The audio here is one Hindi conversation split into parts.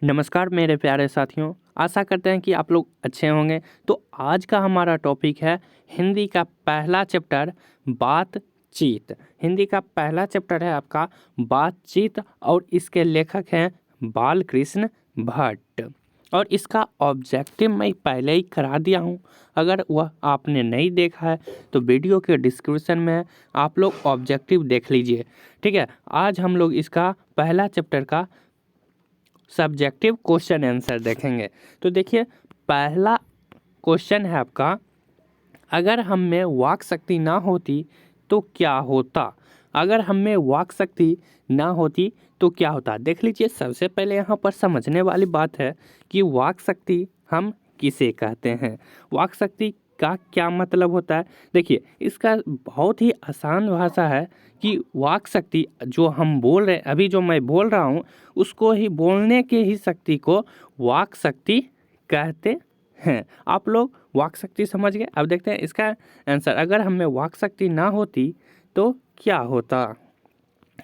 नमस्कार मेरे प्यारे साथियों, आशा करते हैं कि आप लोग अच्छे होंगे। तो आज का हमारा टॉपिक है हिंदी का पहला चैप्टर बातचीत। हिंदी का पहला चैप्टर है आपका बातचीत और इसके लेखक हैं बालकृष्ण भट्ट। और इसका ऑब्जेक्टिव मैं पहले ही करा दिया हूँ, अगर वह आपने नहीं देखा है तो वीडियो के डिस्क्रिप्शन में आप लोग ऑब्जेक्टिव देख लीजिए। ठीक है, आज हम लोग इसका पहला चैप्टर का सब्जेक्टिव क्वेश्चन आंसर देखेंगे। तो देखिए, पहला क्वेश्चन है आपका, अगर हम में वाक शक्ति ना होती तो क्या होता। अगर हम में वाक शक्ति ना होती तो क्या होता। देख लीजिए, सबसे पहले यहाँ पर समझने वाली बात है कि वाक शक्ति हम किसे कहते हैं, वाक शक्ति का क्या मतलब होता है। देखिए, इसका बहुत ही आसान भाषा है कि वाक शक्ति जो हम बोल रहे हैं, अभी जो मैं बोल रहा हूँ उसको ही, बोलने के ही शक्ति को वाक शक्ति कहते हैं। आप लोग वाक शक्ति समझ गए। अब देखते हैं इसका आंसर, अगर हमें वाक शक्ति ना होती तो क्या होता।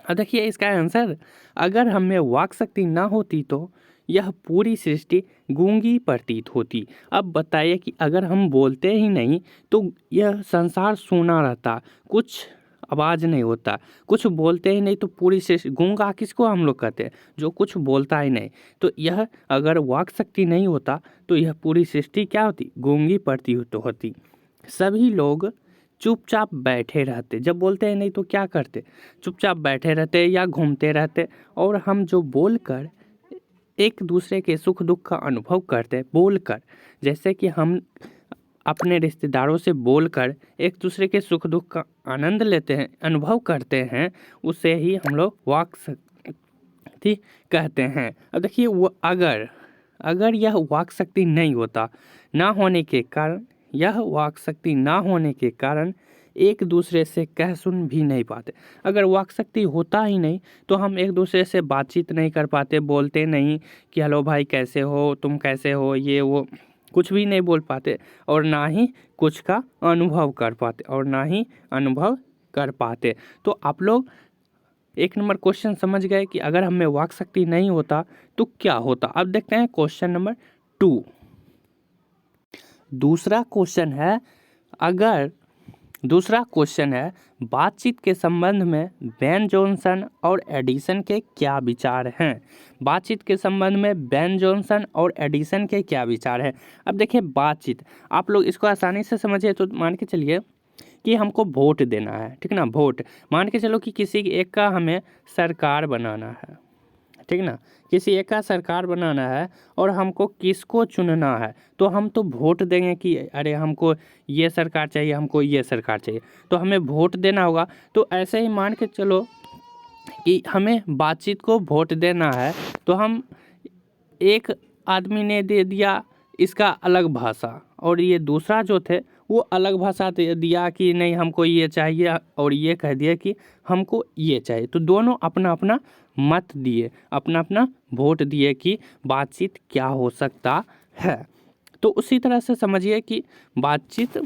अब देखिए इसका आंसर, अगर हमें वाक शक्ति ना होती तो यह पूरी सृष्टि गूंगी प्रतीत होती। अब बताइए कि अगर हम बोलते ही नहीं तो यह संसार सूना रहता, कुछ आवाज़ नहीं होता। कुछ बोलते ही नहीं तो पूरी सृष्टि, गूंगा किसको हम लोग कहते हैं, जो कुछ बोलता ही नहीं। तो यह अगर वाक शक्ति नहीं होता तो यह पूरी सृष्टि क्या होती, गूंगी प्रतीत होती। सभी लोग चुपचाप बैठे रहते, जब बोलते हैं नहीं तो क्या करते, चुपचाप बैठे रहते या घूमते रहते। और हम जो बोलकर एक दूसरे के सुख दुख का अनुभव करते, बोलकर, जैसे कि हम अपने रिश्तेदारों से बोलकर एक दूसरे के सुख दुख का आनंद लेते हैं, अनुभव करते हैं, उसे ही हम लोग वाक शक्ति कहते हैं। अब देखिए, वो अगर यह वाक शक्ति नहीं होता, ना होने के कारण, यह वाक शक्ति ना होने के कारण एक दूसरे से कह सुन भी नहीं पाते। अगर वाक शक्ति होता ही नहीं तो हम एक दूसरे से बातचीत नहीं कर पाते, बोलते नहीं कि हेलो भाई कैसे हो, तुम कैसे हो, ये वो, कुछ भी नहीं बोल पाते। और ना ही कुछ का अनुभव कर पाते, तो आप लोग एक नंबर क्वेश्चन समझ गए कि अगर हमें वाक शक्ति नहीं होता तो क्या होता। अब देखते हैं क्वेश्चन नंबर 2। दूसरा क्वेश्चन है बातचीत के संबंध में बेन जॉनसन और एडिसन के क्या विचार हैं। बातचीत के संबंध में बेन जॉनसन और एडिसन के क्या विचार हैं। अब देखिए, बातचीत, आप लोग इसको आसानी से समझिए तो मान के चलिए कि हमको वोट देना है, ठीक ना। वोट मान के चलो कि किसी एक का हमें सरकार बनाना है, ठीक ना, किसी एक का सरकार बनाना है और हमको किसको चुनना है, तो हम तो वोट देंगे कि अरे हमको ये सरकार चाहिए, हमको ये सरकार चाहिए, तो हमें वोट देना होगा। तो ऐसे ही मान के चलो कि हमें बातचीत को वोट देना है, तो हम, एक आदमी ने दे दिया इसका अलग भाषा और ये दूसरा जो थे वो अलग भाषा दे दिया कि नहीं हमको ये चाहिए, और ये कह दिया कि हमको ये चाहिए। तो दोनों अपना अपना मत दिए, अपना अपना वोट दिए कि बातचीत क्या हो सकता है। तो उसी तरह से समझिए कि बातचीत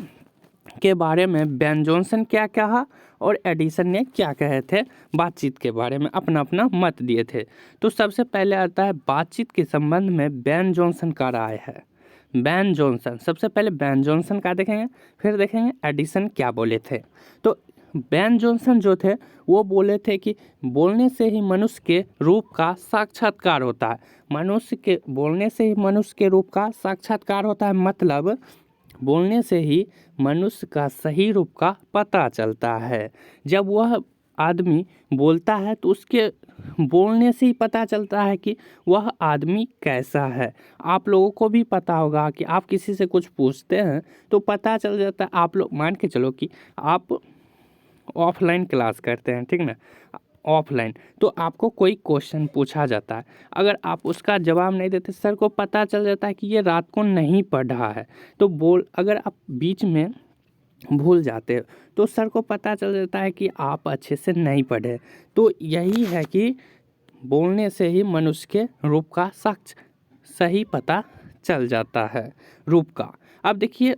के बारे में बेन जॉनसन क्या कहा और एडिसन ने क्या कहे थे, बातचीत के बारे में अपना अपना मत दिए थे। तो सबसे पहले आता है बातचीत के संबंध में बेन जॉनसन का राय है। बेन जॉनसन, सबसे पहले बेन जॉनसन का देखेंगे, फिर देखेंगे एडिसन क्या बोले थे। तो बेन जॉनसन जो थे वो बोले थे कि बोलने से ही मनुष्य के रूप का साक्षात्कार होता है। बोलने से ही मनुष्य के रूप का साक्षात्कार होता है, मतलब बोलने से ही मनुष्य का सही रूप का पता चलता है। जब वह आदमी बोलता है तो उसके बोलने से ही पता चलता है कि वह आदमी कैसा है। आप लोगों को भी पता होगा कि आप किसी से कुछ पूछते हैं तो पता चल जाता है। आप लोग मान के चलो कि आप ऑफलाइन क्लास करते हैं, ठीक ना, ऑफलाइन, तो आपको कोई क्वेश्चन पूछा जाता है, अगर आप उसका जवाब नहीं देते, सर को पता चल जाता है कि ये रात को नहीं पढ़ा है। तो अगर आप बीच में भूल जाते हो तो सर को पता चल जाता है कि आप अच्छे से नहीं पढ़े। तो यही है कि बोलने से ही मनुष्य के रूप का सही पता चल जाता है, रूप का। अब देखिए,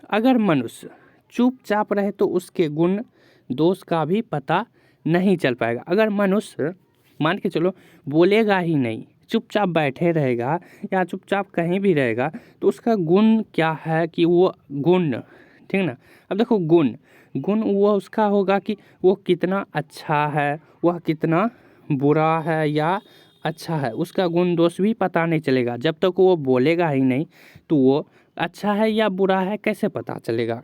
अगर मनुष्य चुपचाप रहे तो उसके गुण दोष का भी पता नहीं चल पाएगा। अगर मनुष्य मान के चलो बोलेगा ही नहीं चुपचाप बैठे रहेगा या चुपचाप कहीं भी रहेगा तो उसका गुण क्या है कि वो गुण, ठीक ना। अब देखो गुण गुण वो उसका होगा कि वो कितना अच्छा है, वह कितना बुरा है या अच्छा है, उसका गुण दोष भी पता नहीं चलेगा जब तक वो बोलेगा ही नहीं। तो वो अच्छा है या बुरा है कैसे पता चलेगा।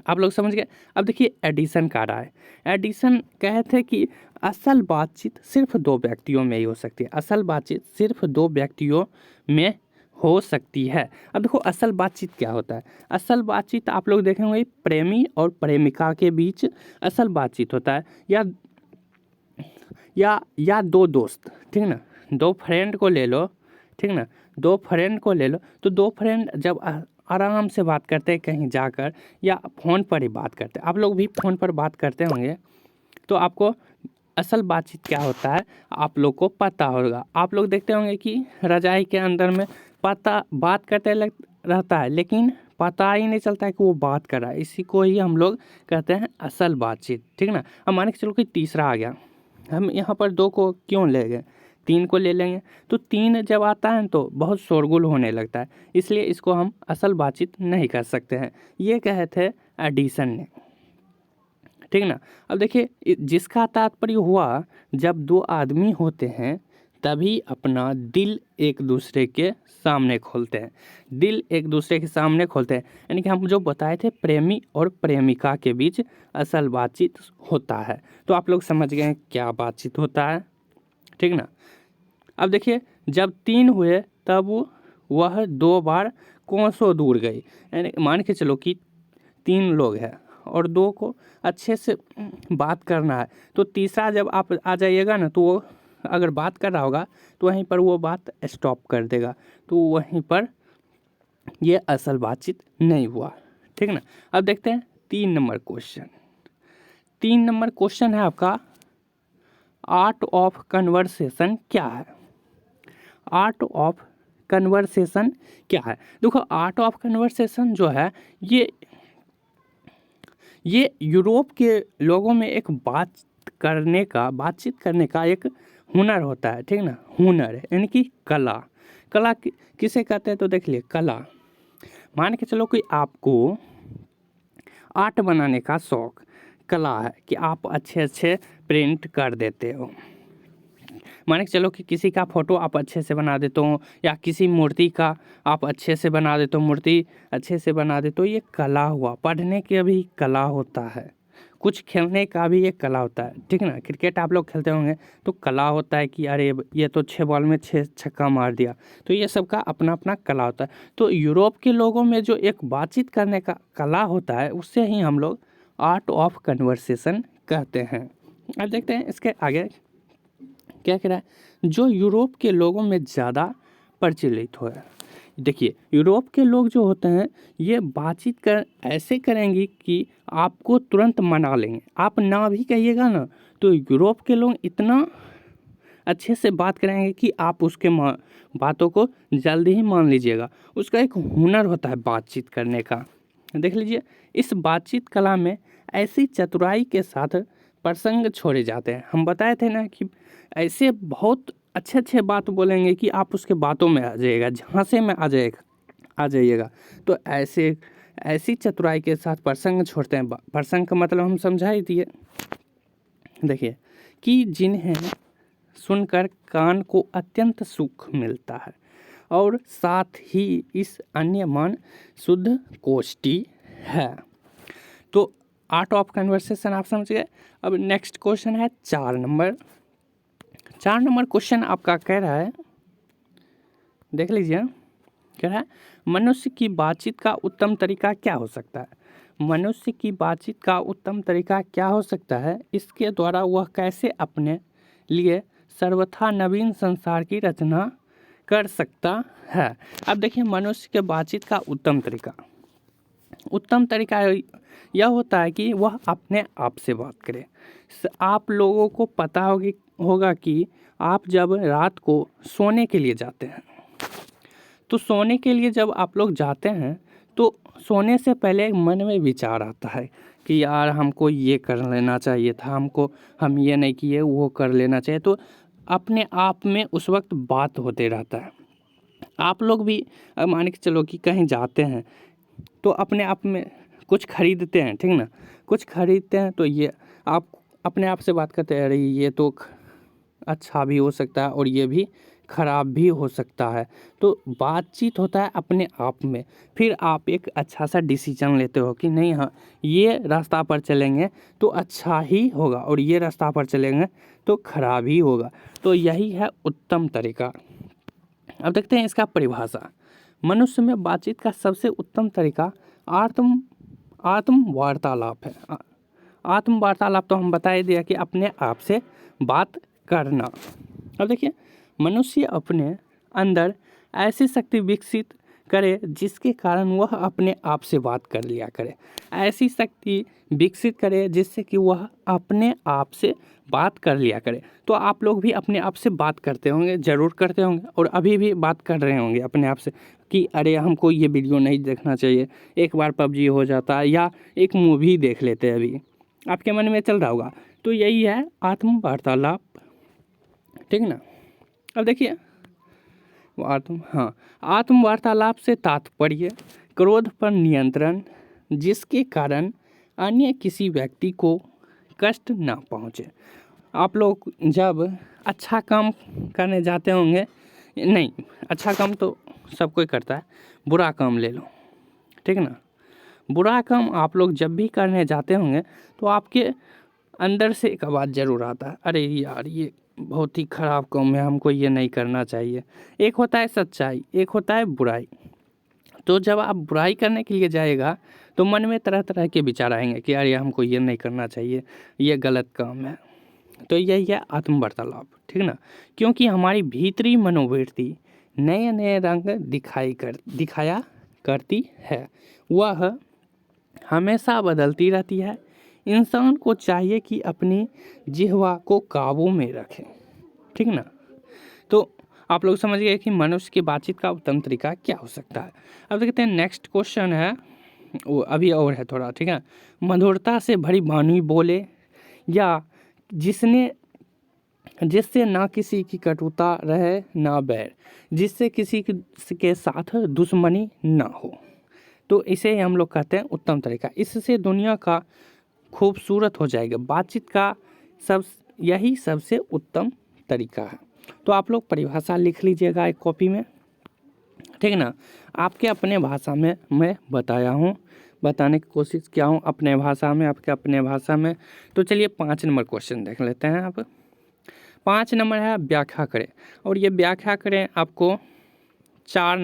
आप लोग समझ गए। अब देखिए एडिशन का रहा है। एडिशन कहते हैं कि असल बातचीत सिर्फ दो व्यक्तियों में ही हो सकती है। असल बातचीत सिर्फ दो व्यक्तियों में हो सकती है। अब देखो असल बातचीत क्या होता है। असल बातचीत आप लोग देखे होंगे प्रेमी और प्रेमिका के बीच असल बातचीत होता है, या दो दोस्त, ठीक ना। दो फ्रेंड को ले लो, ठीक ना। दो फ्रेंड को ले लो तो दो फ्रेंड जब आराम से बात करते हैं कहीं जाकर या फ़ोन पर ही बात करते हैं। आप लोग भी फ़ोन पर बात करते होंगे तो आपको असल बातचीत क्या होता है आप लोग को पता होगा। आप लोग देखते होंगे कि रजाई के अंदर में बात करते रहता है लेकिन पता ही नहीं चलता है कि वो बात कर रहा है। इसी को ही हम लोग कहते हैं असल बातचीत, ठीक ना। अब मान के चलो कि तीसरा आ गया, हम यहाँ पर दो को क्यों ले गए, तीन को ले लेंगे। तो तीन जब आता है तो बहुत शोरगुल होने लगता है, इसलिए इसको हम असल बातचीत नहीं कर सकते हैं। ये कहे थे एडिशन ने, ठीक ना। अब देखिए जिसका तात्पर्य हुआ जब दो आदमी होते हैं तभी अपना दिल एक दूसरे के सामने खोलते हैं। दिल एक दूसरे के सामने खोलते हैं, यानी कि हम जो बताए थे प्रेमी और प्रेमिका के बीच असल बातचीत होता है। तो आप लोग समझ गए क्या बातचीत होता है, ठीक ना। अब देखिए जब तीन हुए तब वह दो बार कोसों दूर गई, यानी मान के चलो कि तीन लोग हैं और दो को अच्छे से बात करना है तो तीसरा जब आप आ जाइएगा ना तो वो अगर बात कर रहा होगा तो वहीं पर वो बात स्टॉप कर देगा, तो वहीं पर ये असल बातचीत नहीं हुआ, ठीक ना। अब देखते हैं 3 नंबर क्वेश्चन। 3 नंबर क्वेश्चन है आपका आर्ट ऑफ कन्वर्सेशन क्या है। आर्ट ऑफ कन्वर्सेशन क्या है। देखो आर्ट ऑफ कन्वर्सेशन जो है ये यूरोप के लोगों में एक बातचीत करने का एक हुनर होता है, ठीक ना। हुनर है यानी कि कला किसे कहते हैं तो देख लिए कला। मान के चलो कि आपको आर्ट बनाने का शौक कला है कि आप अच्छे अच्छे प्रिंट कर देते हो। मान के चलो कि किसी का फोटो आप अच्छे से बना देते हो या किसी मूर्ति का आप अच्छे से बना देते हो, मूर्ति अच्छे से बना देते हो, ये कला हुआ। पढ़ने की भी कला होता है, कुछ खेलने का भी एक कला होता है, ठीक ना। क्रिकेट आप लोग खेलते होंगे तो कला होता है कि अरे ये तो 6 बॉल में 6 छक्का मार दिया, तो ये सब का अपना अपना कला होता है। तो यूरोप के लोगों में जो एक बातचीत करने का कला होता है उससे ही हम लोग आर्ट ऑफ कन्वर्सेशन कहते हैं। अब देखते हैं इसके आगे क्या कह रहा है, जो यूरोप के लोगों में ज़्यादा प्रचलित हो है। देखिए यूरोप के लोग जो होते हैं ये बातचीत ऐसे करेंगे कि आपको तुरंत मना लेंगे। आप ना भी कहिएगा ना तो यूरोप के लोग इतना अच्छे से बात करेंगे कि आप उसके बातों को जल्दी ही मान लीजिएगा। उसका एक हुनर होता है बातचीत करने का। देख लीजिए इस बातचीत कला में ऐसी चतुराई के साथ प्रसंग छोड़े जाते हैं। हम बताए थे ना कि ऐसे बहुत अच्छे अच्छे बात बोलेंगे कि आप उसके बातों में आ जाइएगा, झांसे में आ जाइएगा। तो ऐसी चतुराई के साथ प्रसंग छोड़ते हैं। प्रसंग का मतलब हम समझा ही दिए। देखिए कि जिन्हें सुनकर कान को अत्यंत सुख मिलता है और साथ ही इस अन्य मन शुद्ध कोष्ठी है। तो आर्ट ऑफ कन्वर्सेशन आप समझ गए। अब नेक्स्ट क्वेश्चन है 4 नंबर। 4 नंबर क्वेश्चन आपका कह रहा है, देख लीजिए, कह रहा है मनुष्य की बातचीत का उत्तम तरीका क्या हो सकता है। मनुष्य की बातचीत का उत्तम तरीका क्या हो सकता है, इसके द्वारा वह कैसे अपने लिए सर्वथा नवीन संसार की रचना कर सकता है। अब देखिए मनुष्य के बातचीत का उत्तम तरीका यह होता है कि वह अपने आप से बात करे। आप लोगों को पता होगा कि आप जब रात को सोने के लिए जाते हैं तो सोने के लिए जब आप लोग जाते हैं तो सोने से पहले मन में विचार आता है कि यार हमको ये कर लेना चाहिए था, हम ये नहीं किए वो कर लेना चाहिए। तो अपने आप में उस वक्त बात होते रहता है। आप लोग भी मान के चलो कि कहीं जाते हैं तो अपने आप में कुछ खरीदते हैं, ठीक ना, कुछ खरीदते हैं तो ये आप अपने आप से बात करते हैं, अरे ये तो अच्छा भी हो सकता है और ये भी ख़राब भी हो सकता है। तो बातचीत होता है अपने आप में, फिर आप एक अच्छा सा डिसीजन लेते हो कि नहीं, हाँ ये रास्ता पर चलेंगे तो अच्छा ही होगा और ये रास्ता पर चलेंगे तो खराब ही होगा। तो यही है उत्तम तरीका। अब देखते हैं इसका परिभाषा। मनुष्य में बातचीत का सबसे उत्तम तरीका आत्म वार्तालाप है। आत्म वार्तालाप तो हम बता ही दिया कि अपने आप से बात करना। अब देखिए, मनुष्य अपने अंदर ऐसी शक्ति विकसित करे जिसके कारण वह अपने आप से बात कर लिया करे। ऐसी शक्ति विकसित करे जिससे कि वह अपने आप से बात कर लिया करे। तो आप लोग भी अपने आप से बात करते होंगे, ज़रूर करते होंगे, और अभी भी बात कर रहे होंगे अपने आप से कि अरे हमको ये वीडियो नहीं देखना चाहिए, एक बार पबजी हो जाता है, या एक मूवी देख लेते हैं, अभी आपके मन में चल रहा होगा। तो यही है आत्म वार्तालाप, ठीक ना। अब देखिए आत्म वार्तालाप से तात्पर्य क्रोध पर नियंत्रण, जिसके कारण अन्य किसी व्यक्ति को कष्ट ना पहुँचे। आप लोग जब अच्छा काम करने जाते होंगे, नहीं अच्छा काम तो सब कोई करता है, बुरा काम ले लो, ठीक ना। बुरा काम आप लोग जब भी करने जाते होंगे तो आपके अंदर से एक आवाज़ ज़रूर आता है, अरे यार ये बहुत ही ख़राब काम है, हमको ये नहीं करना चाहिए। एक होता है सच्चाई, एक होता है बुराई। तो जब आप बुराई करने के लिए जाएगा तो मन में तरह तरह के विचार आएंगे कि यार हमको ये नहीं करना चाहिए, ये गलत काम है। तो यही है आत्म वार्तालाप, ठीक ना। क्योंकि हमारी भीतरी मनोवृत्ति नए नए रंग दिखाया करती है, वह हमेशा बदलती रहती है। इंसान को चाहिए कि अपनी जिह्वा को काबू में रखें, ठीक ना। तो आप लोग समझ गए कि मनुष्य की बातचीत का उत्तम तरीका क्या हो सकता है। अब देखते हैं नेक्स्ट क्वेश्चन है, वो अभी और है थोड़ा, ठीक है। मधुरता से भरी वाणी बोले, या जिससे ना किसी की कटुता रहे ना बैर, जिससे किसी के साथ दुश्मनी ना हो। तो इसे हम लोग कहते हैं उत्तम तरीका। इससे दुनिया का खूबसूरत हो जाएगा। बातचीत का यही सबसे उत्तम तरीका है। तो आप लोग परिभाषा लिख लीजिएगा एक कॉपी में, ठीक ना। आपके अपने भाषा में मैं बताने की कोशिश किया हूँ, अपने भाषा में, आपके अपने भाषा में। तो चलिए 5 नंबर क्वेश्चन देख लेते हैं। आप 5 नंबर है व्याख्या करें, और ये व्याख्या करें आपको 4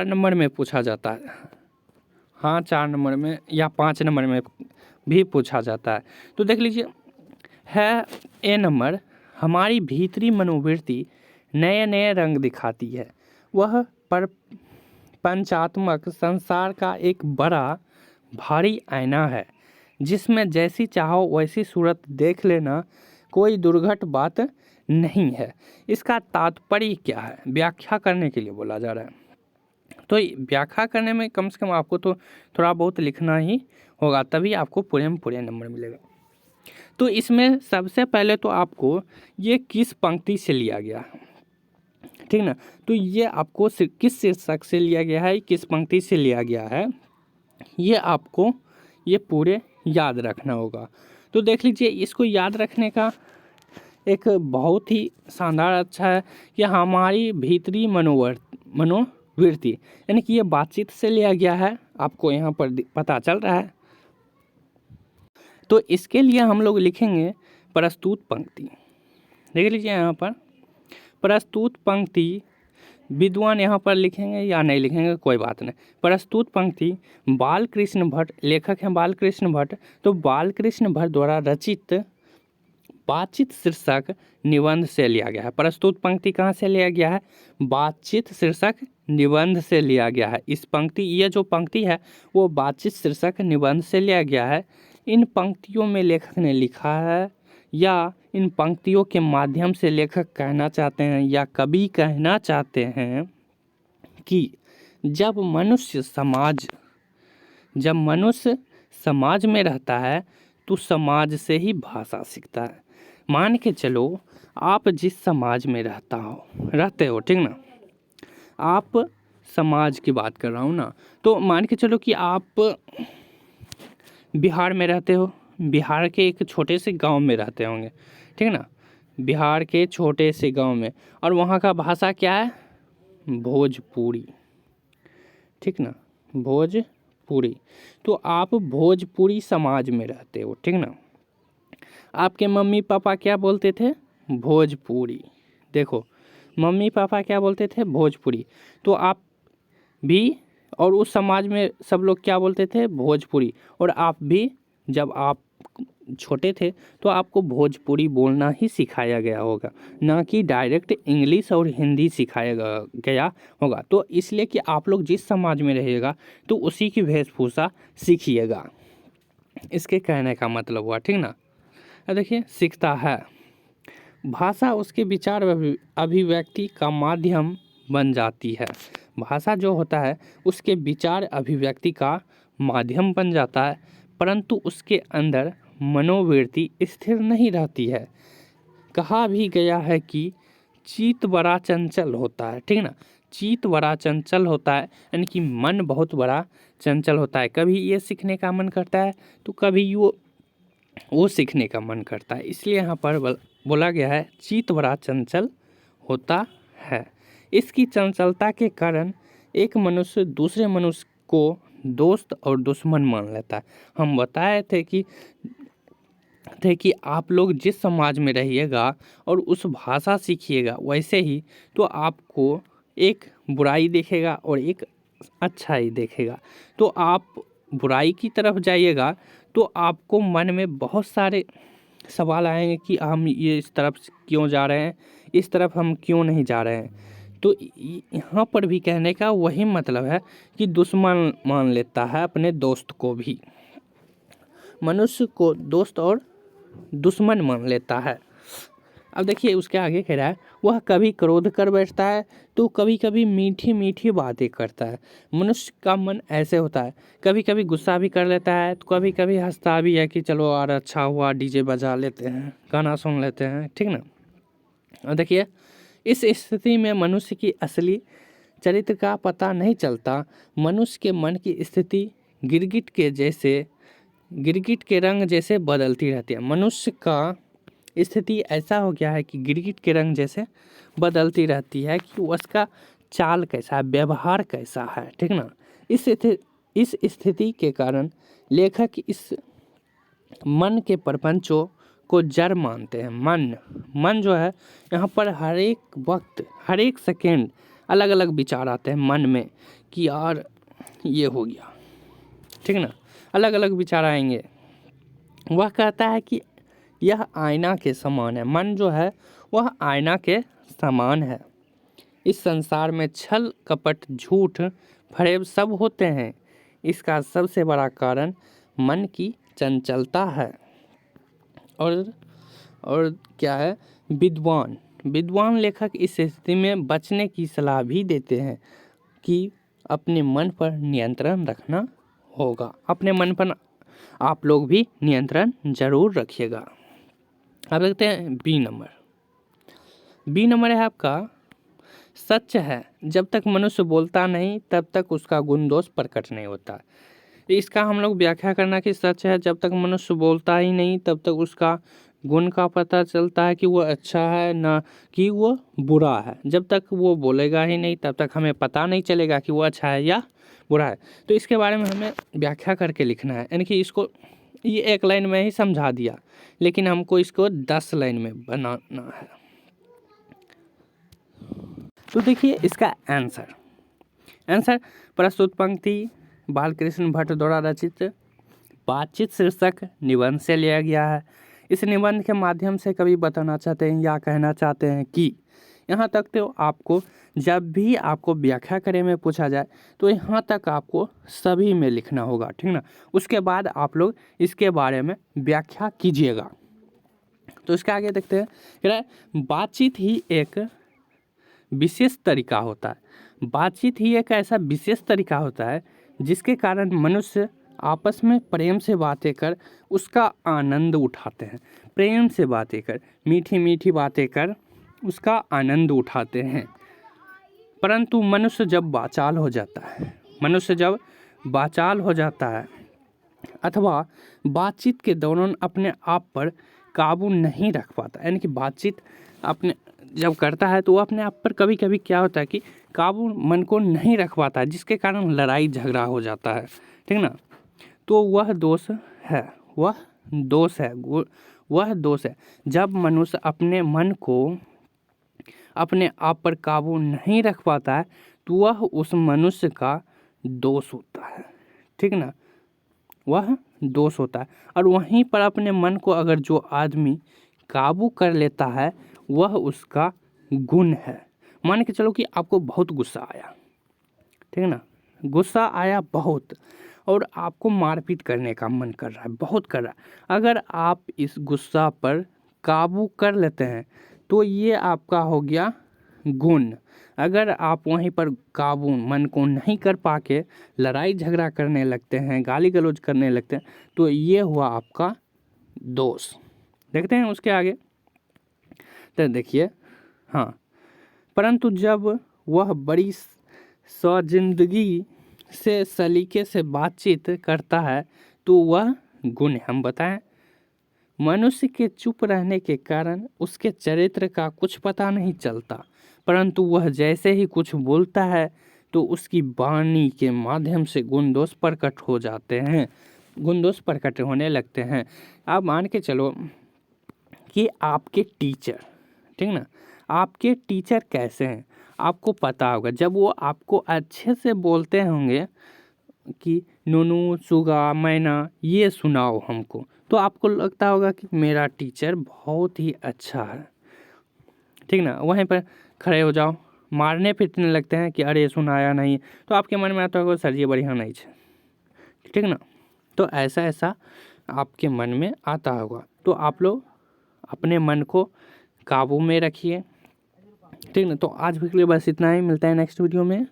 नंबर में पूछा जाता है। हाँ 4 नंबर में या 5 नंबर में भी पूछा जाता है। तो देख लीजिए, है ए नंबर, हमारी भीतरी मनोवृत्ति नए नए रंग दिखाती है। वह पंचात्मक संसार का एक बड़ा भारी आईना है, जिसमें जैसी चाहो वैसी सूरत देख लेना कोई दुर्घट बात नहीं है। इसका तात्पर्य क्या है, व्याख्या करने के लिए बोला जा रहा है। तो व्याख्या करने में कम से कम आपको तो थोड़ा बहुत लिखना ही होगा, तभी आपको पूरे में पूरे नंबर मिलेगा। तो इसमें सबसे पहले तो आपको ये किस पंक्ति से लिया गया है, ठीक ना। तो ये आपको किस शीर्षक से लिया गया है, किस पंक्ति से लिया गया है, ये आपको ये पूरे याद रखना होगा। तो देख लीजिए, इसको याद रखने का एक बहुत ही शानदार अच्छा है कि हमारी भीतरी मनोवृत्ति, यानी कि ये बातचीत से लिया गया है, आपको यहाँ पर पता चल रहा है। तो इसके लिए हम लोग लिखेंगे प्रस्तुत पंक्ति। देख लीजिए यहाँ पर प्रस्तुत पंक्ति, विद्वान यहाँ पर लिखेंगे या नहीं लिखेंगे कोई बात नहीं। प्रस्तुत पंक्ति बालकृष्ण भट्ट, लेखक हैं बालकृष्ण भट्ट। तो बालकृष्ण भट्ट द्वारा रचित बातचीत शीर्षक निबंध से लिया गया है। प्रस्तुत पंक्ति कहाँ से लिया गया है, बातचीत शीर्षक निबंध से लिया गया है। इस पंक्ति, ये जो पंक्ति है वो बातचीत शीर्षक निबंध से लिया गया है। इन पंक्तियों में लेखक ने लिखा है, या इन पंक्तियों के माध्यम से लेखक कहना चाहते हैं या कवि कहना चाहते हैं कि जब मनुष्य समाज में रहता है तो समाज से ही भाषा सीखता है। मान के चलो आप जिस समाज में रहते हो, ठीक ना, आप समाज की बात कर रहा हूँ ना, तो मान के चलो कि आप बिहार में रहते हो, बिहार के एक छोटे से गांव में रहते होंगे, ठीक ना, बिहार के छोटे से गांव में, और वहाँ का भाषा क्या है, भोजपुरी, ठीक ना, भोजपुरी। तो आप भोजपुरी समाज में रहते हो, ठीक ना, आपके मम्मी पापा क्या बोलते थे, भोजपुरी। देखो, मम्मी पापा क्या बोलते थे, भोजपुरी। तो आप भी, और उस समाज में सब लोग क्या बोलते थे, भोजपुरी। और आप भी जब आप छोटे थे तो आपको भोजपुरी बोलना ही सिखाया गया होगा, ना कि डायरेक्ट इंग्लिश और हिंदी सिखाया गया होगा। तो इसलिए कि आप लोग जिस समाज में रहिएगा तो उसी की वेशभूषा सीखिएगा, इसके कहने का मतलब हुआ, ठीक ना। देखिए, सीखता है, भाषा उसके विचार अभिव्यक्ति का माध्यम बन जाती है। भाषा जो होता है उसके विचार अभिव्यक्ति का माध्यम बन जाता है, परंतु उसके अंदर मनोवृत्ति स्थिर नहीं रहती है। कहा भी गया है कि चित्त बड़ा चंचल होता है, ठीक ना, चित्त बड़ा चंचल होता है, यानी कि मन बहुत बड़ा चंचल होता है। कभी ये सीखने का मन करता है तो कभी वो सीखने का मन करता है। इसलिए यहाँ पर बोला गया है चित्त बड़ा चंचल होता है। इसकी चंचलता के कारण एक मनुष्य दूसरे मनुष्य को दोस्त और दुश्मन मान लेता है। हम बताए थे कि आप लोग जिस समाज में रहिएगा और उस भाषा सीखिएगा, वैसे ही तो आपको एक बुराई देखेगा और एक अच्छाई देखेगा। तो आप बुराई की तरफ जाइएगा तो आपको मन में बहुत सारे सवाल आएंगे कि हम ये इस तरफ क्यों जा रहे हैं, इस तरफ हम क्यों नहीं जा रहे हैं। तो यहाँ पर भी कहने का वही मतलब है कि दुश्मन मान लेता है अपने दोस्त को भी, मनुष्य को दोस्त और दुश्मन मान लेता है। अब देखिए उसके आगे कह रहा है, वह कभी क्रोध कर बैठता है तो कभी कभी मीठी मीठी बातें करता है। मनुष्य का मन ऐसे होता है, कभी कभी गुस्सा भी कर लेता है तो कभी कभी हंसता भी है कि चलो यार अच्छा हुआ, डीजे बजा लेते हैं, गाना सुन लेते हैं, ठीक ना। और देखिए, इस स्थिति में मनुष्य की असली चरित्र का पता नहीं चलता। मनुष्य के मन की स्थिति गिरगिट के रंग जैसे बदलती रहती है। मनुष्य का स्थिति ऐसा हो गया है कि गिरगिट के रंग जैसे बदलती रहती है कि उसका चाल कैसा है, व्यवहार कैसा है, ठीक ना। इस स्थिति के कारण लेखक इस मन के प्रपंचों को जड़ मानते हैं। मन जो है, यहाँ पर हर एक वक्त हर एक सेकेंड अलग अलग विचार आते हैं मन में कि यार ये हो गया, ठीक ना, अलग अलग विचार आएंगे। वह कहता है कि यह आईना के समान है। मन जो है वह आईना के समान है। इस संसार में छल कपट झूठ फरेब सब होते हैं। इसका सबसे बड़ा कारण मन की चंचलता है। और क्या है, विद्वान लेखक इस स्थिति में बचने की सलाह भी देते हैं कि अपने मन पर नियंत्रण रखना होगा। अपने मन पर आप लोग भी नियंत्रण जरूर रखिएगा। अब देखते हैं बी नंबर है आपका, सच है, जब तक मनुष्य बोलता नहीं तब तक उसका गुण दोष प्रकट नहीं होता। इसका हम लोग व्याख्या करना कि सच है, जब तक मनुष्य बोलता ही नहीं तब तक उसका गुण का पता चलता है कि वो अच्छा है ना कि वो बुरा है। जब तक वो बोलेगा ही नहीं तब तक हमें पता नहीं चलेगा कि वो अच्छा है या बुरा है। तो इसके बारे में हमें व्याख्या करके लिखना है, यानी कि इसको ये एक लाइन में ही समझा दिया, लेकिन हमको इसको 10 लाइन में बनाना है। तो देखिए इसका आंसर प्रस्तुत पंक्ति बालकृष्ण भट्ट द्वारा रचित बातचीत शीर्षक निबंध से लिया गया है। इस निबंध के माध्यम से कवि बताना चाहते हैं या कहना चाहते हैं कि यहाँ तक तो आपको जब भी आपको व्याख्या करने में पूछा जाए तो यहाँ तक आपको सभी में लिखना होगा, ठीक ना। उसके बाद आप लोग इसके बारे में व्याख्या कीजिएगा। तो इसके आगे देखते हैं, बातचीत ही एक विशेष तरीका होता है। बातचीत ही एक ऐसा विशेष तरीका होता है जिसके कारण मनुष्य आपस में प्रेम से बातें कर उसका आनंद उठाते हैं। प्रेम से बातें कर, मीठी मीठी बातें कर उसका आनंद उठाते हैं। परंतु मनुष्य जब वाचाल हो जाता है अथवा बातचीत के दौरान अपने आप पर काबू नहीं रख पाता, यानी कि बातचीत अपने जब करता है तो वो अपने आप पर कभी कभी क्या होता है कि काबू मन को नहीं रख पाता है, जिसके कारण लड़ाई झगड़ा हो जाता है, ठीक ना। तो वह दोष है जब मनुष्य अपने मन को अपने आप पर काबू नहीं रख पाता है तो वह उस मनुष्य का दोष होता है, ठीक ना, वह दोष होता है। और वहीं पर अपने मन को अगर जो आदमी काबू कर लेता है वह उसका गुण है। मान के चलो कि आपको बहुत गुस्सा आया, ठीक ना, गुस्सा आया बहुत, और आपको मारपीट करने का मन कर रहा है, बहुत कर रहा है। अगर आप इस गुस्सा पर काबू कर लेते हैं तो ये आपका हो गया गुण। अगर आप वहीं पर काबू मन को नहीं कर पाके लड़ाई झगड़ा करने लगते हैं, गाली गलौज करने लगते हैं, तो ये हुआ आपका दोष। देखते हैं उसके आगे, तो देखिए, हाँ, परंतु जब वह बड़ी सजिंदगी से सलीके से बातचीत करता है तो वह गुण है। हम बताएं, मनुष्य के चुप रहने के कारण उसके चरित्र का कुछ पता नहीं चलता, परंतु वह जैसे ही कुछ बोलता है तो उसकी वाणी के माध्यम से गुण दोष प्रकट हो जाते हैं, गुण दोष प्रकट होने लगते हैं। आप मान के चलो कि आपके टीचर, ठीक ना, आपके टीचर कैसे हैं आपको पता होगा। जब वो आपको अच्छे से बोलते होंगे कि नूनू सुगा मैना ये सुनाओ हमको, तो आपको लगता होगा कि मेरा टीचर बहुत ही अच्छा है, ठीक ना। वहीं पर खड़े हो जाओ, मारने पीटने लगते हैं कि अरे सुनाया नहीं, तो आपके मन में आता होगा सर जी बढ़िया नहीं है, ठीक ना। तो ऐसा आपके मन में आता होगा। तो आप लोग अपने मन को काबू में रखिए, ठीक ना। तो आज के लिए बस इतना ही, मिलता है नेक्स्ट वीडियो में।